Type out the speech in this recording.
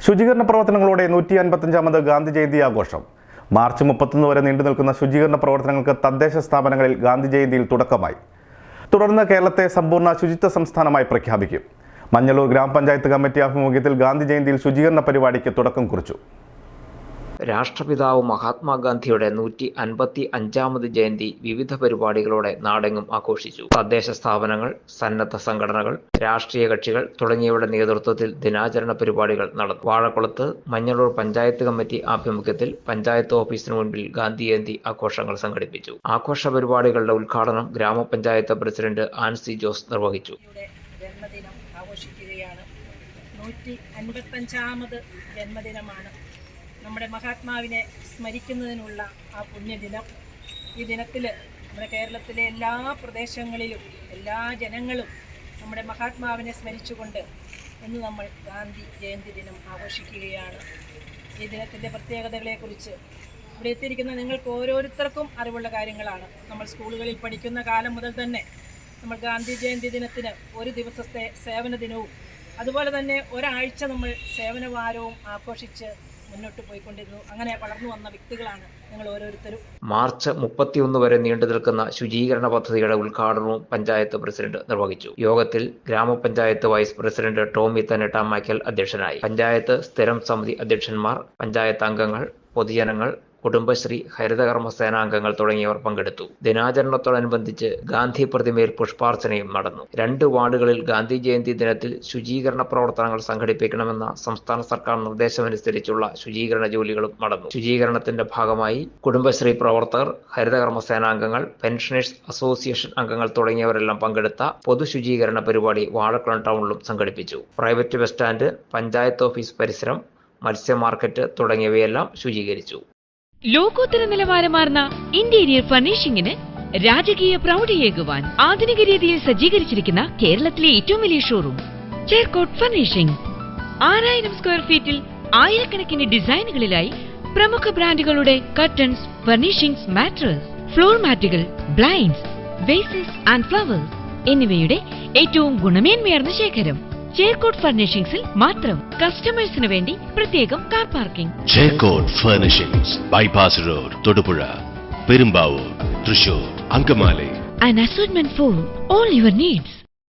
ശുചീകരണ പ്രവർത്തനങ്ങളോടെ 155ാമത് ഗാന്ധി ജയന്തി ആഘോഷം. മാർച്ച് 31 വരെ നീണ്ടുനിൽക്കുന്ന ശുചീകരണ പ്രവർത്തനങ്ങൾക്ക് തദ്ദേശ സ്ഥാപനങ്ങളിൽ ഗാന്ധി ജയന്തിയിൽ തുടക്കമായി. തുടർന്ന് കേരളത്തെ സമ്പൂർണ്ണ ശുചിത്വ സംസ്ഥാനമായി പ്രഖ്യാപിക്കും. മഞ്ഞളൂർ ഗ്രാമപഞ്ചായത്ത് കമ്മിറ്റി ആഭിമുഖ്യത്തിൽ ഗാന്ധി ജയന്തിയിൽ ശുചീകരണ പരിപാടിക്ക് തുടക്കം കുറിച്ചു. രാഷ്ട്രപിതാവ് മഹാത്മാഗാന്ധിയുടെ 155ാമത് ജയന്തി വിവിധ പരിപാടികളോടെ നാടെങ്ങും ആഘോഷിച്ചു. തദ്ദേശ സ്ഥാപനങ്ങൾ, സന്നദ്ധ സംഘടനകൾ, രാഷ്ട്രീയ കക്ഷികൾ തുടങ്ങിയവരുടെ നേതൃത്വത്തിൽ ദിനാചരണ പരിപാടികൾ നടന്നു. വാഴക്കുളത്ത് മഞ്ഞളൂർ പഞ്ചായത്ത് കമ്മിറ്റി ആഭിമുഖ്യത്തിൽ പഞ്ചായത്ത് ഓഫീസിന് മുൻപിൽ ഗാന്ധി ജയന്തി ആഘോഷങ്ങൾ സംഘടിപ്പിച്ചു. ആഘോഷ പരിപാടികളുടെ ഉദ്ഘാടനം ഗ്രാമപഞ്ചായത്ത് പ്രസിഡന്റ് ആൻസി ജോസ് നിർവഹിച്ചു. 155ാമത് ജന്മദിനമാണ്. നമ്മുടെ മഹാത്മാവിനെ സ്മരിക്കുന്നതിനുള്ള ആ പുണ്യദിനം. ഈ ദിനത്തിൽ നമ്മുടെ കേരളത്തിലെ എല്ലാ പ്രദേശങ്ങളിലും എല്ലാ ജനങ്ങളും നമ്മുടെ മഹാത്മാവിനെ സ്മരിച്ചുകൊണ്ട് ഇന്ന് നമ്മൾ ഗാന്ധി ജയന്തി ദിനം ആഘോഷിക്കുകയാണ്. ഈ ദിനത്തിൻ്റെ പ്രത്യേകതകളെക്കുറിച്ച് ഇവിടെ എത്തിയിരിക്കുന്ന നിങ്ങൾക്ക് ഓരോരുത്തർക്കും അറിവുള്ള കാര്യങ്ങളാണ്. നമ്മൾ സ്കൂളുകളിൽ പഠിക്കുന്ന കാലം മുതൽ തന്നെ നമ്മൾ ഗാന്ധി ജയന്തി ദിനത്തിന് ഒരു ദിവസത്തെ സേവന ദിനവും അതുപോലെ തന്നെ ഒരാഴ്ച നമ്മൾ സേവനവാരവും ആഘോഷിച്ച് മുന്നോട്ട് പോയിക്കൊണ്ടിരുന്നു. അങ്ങനെ വളർന്നു വന്ന വ്യക്തികളാണ് നിങ്ങൾ ഓരോരുത്തരും. മാർച്ച് 31 വരെ നീണ്ടു നിൽക്കുന്ന ശുചീകരണ പദ്ധതിയുടെ ഉദ്ഘാടനവും പഞ്ചായത്ത് പ്രസിഡന്റ് നിർവഹിച്ചു. യോഗത്തിൽ ഗ്രാമപഞ്ചായത്ത് വൈസ് പ്രസിഡന്റ് ടോമി തന്നെട്ടാമയ്ക്കൽ അധ്യക്ഷനായി. പഞ്ചായത്ത് സ്ഥിരം സമിതി അധ്യക്ഷന്മാർ, പഞ്ചായത്ത് അംഗങ്ങൾ, പൊതുജനങ്ങൾ, കുടുംബശ്രീ, ഹരിതകർമ്മ സേനാംഗങ്ങൾ തുടങ്ങിയവർ പങ്കെടുത്തു. ദിനാചരണത്തോടനുബന്ധിച്ച് ഗാന്ധി പ്രതിമയിൽ പുഷ്പാർച്ചനയും നടന്നു. 2 വാർഡുകളിൽ ഗാന്ധി ജയന്തി ദിനത്തിൽ ശുചീകരണ പ്രവർത്തനങ്ങൾ സംഘടിപ്പിക്കണമെന്ന സംസ്ഥാന സർക്കാർ നിർദ്ദേശമനുസരിച്ചുള്ള ശുചീകരണ ജോലികളും നടന്നു. ശുചീകരണത്തിന്റെ ഭാഗമായി കുടുംബശ്രീ പ്രവർത്തകർ, ഹരിതകർമ്മ സേനാംഗങ്ങൾ, പെൻഷനേഴ്സ് അസോസിയേഷൻ അംഗങ്ങൾ തുടങ്ങിയവരെല്ലാം പങ്കെടുത്ത പൊതു ശുചീകരണ പരിപാടി വാഴക്കുളം ടൗണിലും സംഘടിപ്പിച്ചു. Private bus stand, panchayat office പരിസരം, മത്സ്യ മാർക്കറ്റ് തുടങ്ങിയവയെല്ലാം ശുചീകരിച്ചു. ലോകോത്തര നിലവാരമാർന്ന ഇന്റീരിയർ ഫർണിഷിംഗിന് രാജകീയ പ്രൗഢിയേകുവാൻ ആധുനിക രീതിയിൽ സജ്ജീകരിച്ചിരിക്കുന്ന കേരളത്തിലെ ഏറ്റവും വലിയ ഷോറൂം ചേർക്കോട്ട് ഫർണിഷിംഗ്. 6000 സ്ക്വയർ ഫീറ്റിൽ ആയിരക്കണക്കിന് ഡിസൈനുകളിലായി പ്രമുഖ ബ്രാൻഡുകളുടെ കർട്ടൻസ്, ഫർണിഷിംഗ്സ്, മാട്രസ്, ഫ്ലോർ മാറ്റുകൾ, ബ്ലൈൻഡ്സ്, വേസസ് ആൻഡ് ഫ്ലവേഴ്സ് എന്നിവയുടെ ഏറ്റവും ഗുണമേന്മയാർന്ന ശേഖരം ചേർക്കോട്ട് ഫർണിഷിംഗ്സിൽ മാത്രം. കസ്റ്റമേഴ്സിന് വേണ്ടി പ്രത്യേകം car parking. Cherkott furnishings, bypass road, Thodupuzha, Perumbavoor, Thrissur, Angamaly. An assortment for all your needs.